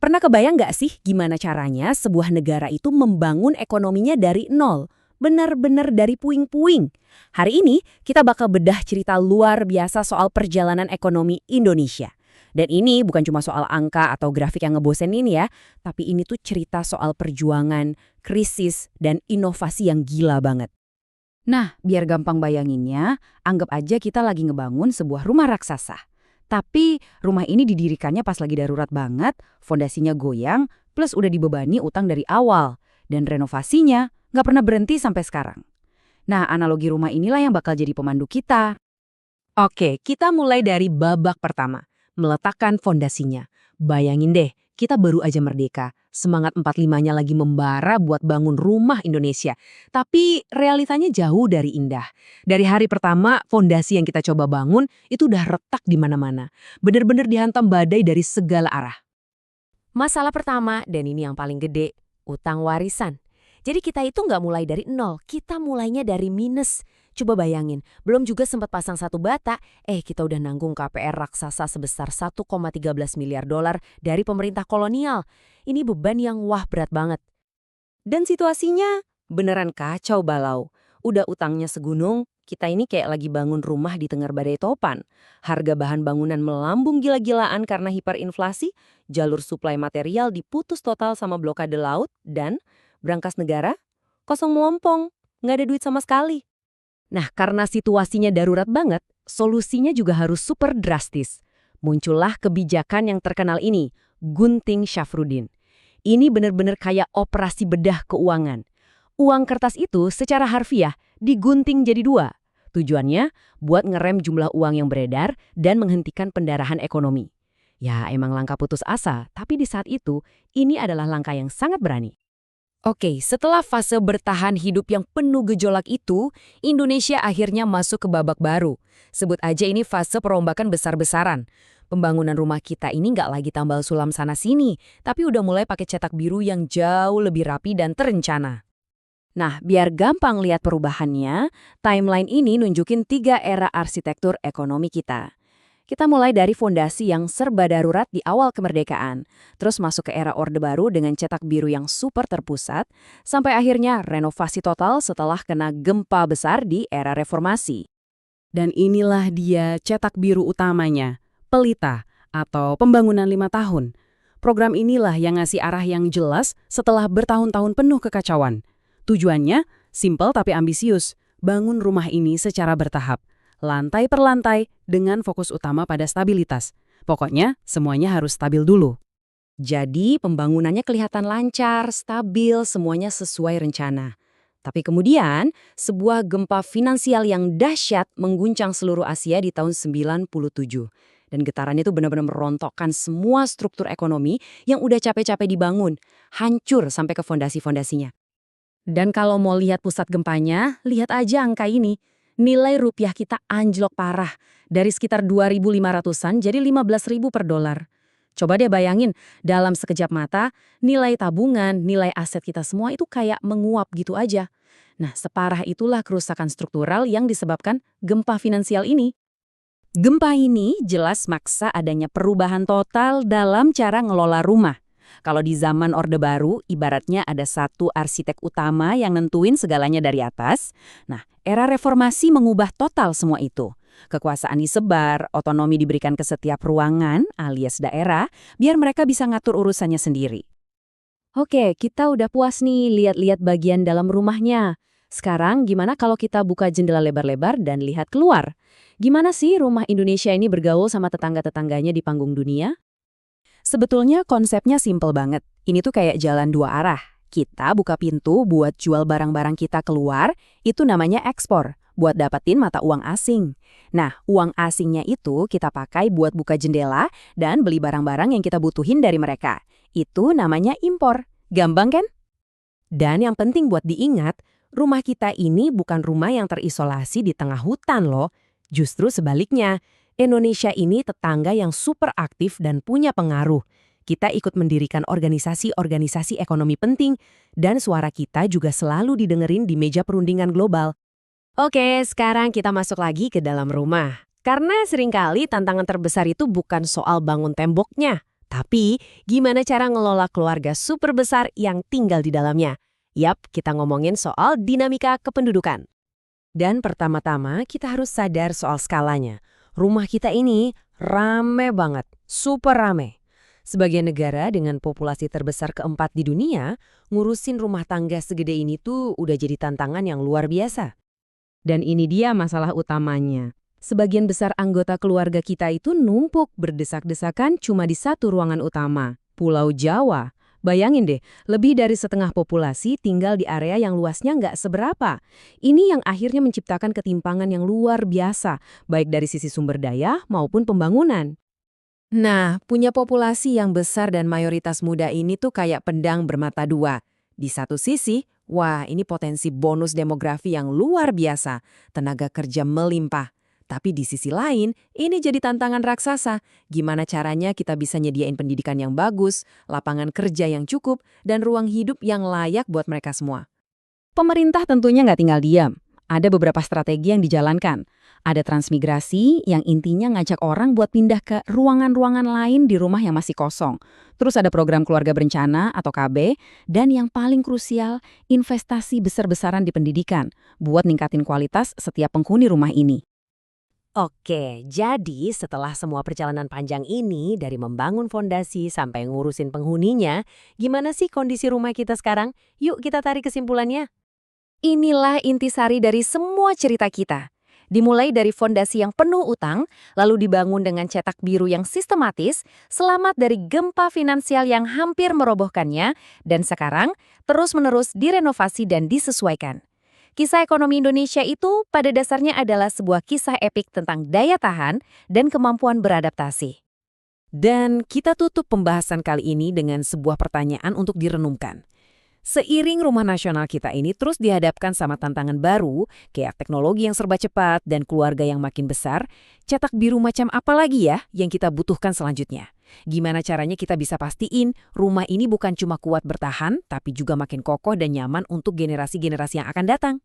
pernah kebayang nggak sih gimana caranya sebuah negara itu membangun ekonominya dari nol? Benar-benar dari puing-puing. Hari ini kita bakal bedah cerita luar biasa soal perjalanan ekonomi Indonesia. Dan ini bukan cuma soal angka atau grafik yang ngebosenin ya, tapi ini tuh cerita soal perjuangan, krisis, dan inovasi yang gila banget. Nah, biar gampang bayanginnya, anggap aja kita lagi ngebangun sebuah rumah raksasa. Tapi rumah ini didirikannya pas lagi darurat banget, fondasinya goyang, plus udah dibebani utang dari awal. Dan renovasinya nggak pernah berhenti sampai sekarang. Nah, analogi rumah inilah yang bakal jadi pemandu kita. Oke, kita mulai dari babak pertama, meletakkan fondasinya. Bayangin deh, kita baru aja merdeka, semangat 45-nya lagi membara buat bangun rumah Indonesia. Tapi realitanya jauh dari indah. Dari hari pertama, fondasi yang kita coba bangun itu udah retak di mana-mana. Bener-bener dihantam badai dari segala arah. Masalah pertama, dan ini yang paling gede, utang warisan. Jadi kita itu nggak mulai dari nol, kita mulainya dari minus. Coba bayangin, belum juga sempat pasang satu bata, kita udah nanggung KPR raksasa sebesar 1,13 miliar dolar dari pemerintah kolonial. Ini beban yang berat banget. Dan situasinya beneran kacau balau. Udah utangnya segunung, kita ini kayak lagi bangun rumah di tengah badai topan. Harga bahan bangunan melambung gila-gilaan karena hiperinflasi, jalur suplai material diputus total sama blokade laut, dan brankas negara kosong melompong, nggak ada duit sama sekali. Nah, karena situasinya darurat banget, solusinya juga harus super drastis. Muncullah kebijakan yang terkenal ini, Gunting Syafruddin. Ini benar-benar kayak operasi bedah keuangan. Uang kertas itu secara harfiah digunting jadi dua. Tujuannya buat ngerem jumlah uang yang beredar dan menghentikan pendarahan ekonomi. Ya, emang langkah putus asa, tapi di saat itu, ini adalah langkah yang sangat berani. Oke, setelah fase bertahan hidup yang penuh gejolak itu, Indonesia akhirnya masuk ke babak baru. Sebut aja ini fase perombakan besar-besaran. Pembangunan rumah kita ini nggak lagi tambal sulam sana-sini, tapi udah mulai pakai cetak biru yang jauh lebih rapi dan terencana. Nah, biar gampang lihat perubahannya, timeline ini nunjukin 3 era arsitektur ekonomi kita. Kita mulai dari fondasi yang serba darurat di awal kemerdekaan, terus masuk ke era Orde Baru dengan cetak biru yang super terpusat, sampai akhirnya renovasi total setelah kena gempa besar di era reformasi. Dan inilah dia cetak biru utamanya, Pelita, atau Pembangunan 5 tahun. Program inilah yang ngasih arah yang jelas setelah bertahun-tahun penuh kekacauan. Tujuannya, simpel tapi ambisius, bangun rumah ini secara bertahap. Lantai per lantai dengan fokus utama pada stabilitas. Pokoknya semuanya harus stabil dulu. Jadi pembangunannya kelihatan lancar, stabil, semuanya sesuai rencana. Tapi kemudian sebuah gempa finansial yang dahsyat mengguncang seluruh Asia di tahun 97. Dan getarannya itu benar-benar merontokkan semua struktur ekonomi yang udah capek-capek dibangun, hancur sampai ke fondasi-fondasinya. Dan kalau mau lihat pusat gempanya, lihat aja angka ini. Nilai rupiah kita anjlok parah, dari sekitar 2.500-an jadi 15.000 per dolar. Coba deh bayangin, dalam sekejap mata, nilai tabungan, nilai aset kita semua itu kayak menguap gitu aja. Nah, separah itulah kerusakan struktural yang disebabkan gempa finansial ini. Gempa ini jelas maksa adanya perubahan total dalam cara ngelola rumah. Kalau di zaman Orde Baru, ibaratnya ada satu arsitek utama yang nentuin segalanya dari atas. Nah, era reformasi mengubah total semua itu. Kekuasaan disebar, otonomi diberikan ke setiap ruangan alias daerah, biar mereka bisa ngatur urusannya sendiri. Oke, kita udah puas nih lihat-lihat bagian dalam rumahnya. Sekarang gimana kalau kita buka jendela lebar-lebar dan lihat keluar? Gimana sih rumah Indonesia ini bergaul sama tetangga-tetangganya di panggung dunia? Sebetulnya konsepnya simpel banget. Ini tuh kayak jalan dua arah. Kita buka pintu buat jual barang-barang kita keluar, itu namanya ekspor, buat dapetin mata uang asing. Nah, uang asingnya itu kita pakai buat buka jendela dan beli barang-barang yang kita butuhin dari mereka. Itu namanya impor. Gampang kan? Dan yang penting buat diingat, rumah kita ini bukan rumah yang terisolasi di tengah hutan loh. Justru sebaliknya. Indonesia ini tetangga yang super aktif dan punya pengaruh. Kita ikut mendirikan organisasi-organisasi ekonomi penting, dan suara kita juga selalu didengerin di meja perundingan global. Oke, sekarang kita masuk lagi ke dalam rumah. Karena seringkali tantangan terbesar itu bukan soal bangun temboknya, Tapi, gimana cara ngelola keluarga super besar yang tinggal di dalamnya? Yap, kita ngomongin soal dinamika kependudukan. Dan pertama-tama kita harus sadar soal skalanya. Rumah kita ini rame banget, super rame. Sebagai negara dengan populasi terbesar keempat di dunia, ngurusin rumah tangga segede ini tuh udah jadi tantangan yang luar biasa. Dan ini dia masalah utamanya. Sebagian besar anggota keluarga kita itu numpuk berdesak-desakan cuma di satu ruangan utama, Pulau Jawa. Bayangin deh, lebih dari setengah populasi tinggal di area yang luasnya nggak seberapa. Ini yang akhirnya menciptakan ketimpangan yang luar biasa, baik dari sisi sumber daya maupun pembangunan. Nah, punya populasi yang besar dan mayoritas muda ini tuh kayak pedang bermata dua. Di satu sisi, wah ini potensi bonus demografi yang luar biasa, tenaga kerja melimpah. Tapi di sisi lain, ini jadi tantangan raksasa. Gimana caranya kita bisa nyediain pendidikan yang bagus, lapangan kerja yang cukup, dan ruang hidup yang layak buat mereka semua. Pemerintah tentunya nggak tinggal diam. Ada beberapa strategi yang dijalankan. Ada transmigrasi yang intinya ngajak orang buat pindah ke ruangan-ruangan lain di rumah yang masih kosong. Terus ada program keluarga berencana atau KB, dan yang paling krusial, investasi besar-besaran di pendidikan buat ningkatin kualitas setiap penghuni rumah ini. Oke, jadi setelah semua perjalanan panjang ini, dari membangun fondasi sampai ngurusin penghuninya, gimana sih kondisi rumah kita sekarang? Yuk kita tarik kesimpulannya. Inilah intisari dari semua cerita kita. Dimulai dari fondasi yang penuh utang, lalu dibangun dengan cetak biru yang sistematis, selamat dari gempa finansial yang hampir merobohkannya, dan sekarang terus-menerus direnovasi dan disesuaikan. Kisah ekonomi Indonesia itu pada dasarnya adalah sebuah kisah epik tentang daya tahan dan kemampuan beradaptasi. Dan kita tutup pembahasan kali ini dengan sebuah pertanyaan untuk direnungkan. Seiring rumah nasional kita ini terus dihadapkan sama tantangan baru, kayak teknologi yang serba cepat dan keluarga yang makin besar, cetak biru macam apa lagi ya yang kita butuhkan selanjutnya? Gimana caranya kita bisa pastiin rumah ini bukan cuma kuat bertahan, tapi juga makin kokoh dan nyaman untuk generasi-generasi yang akan datang?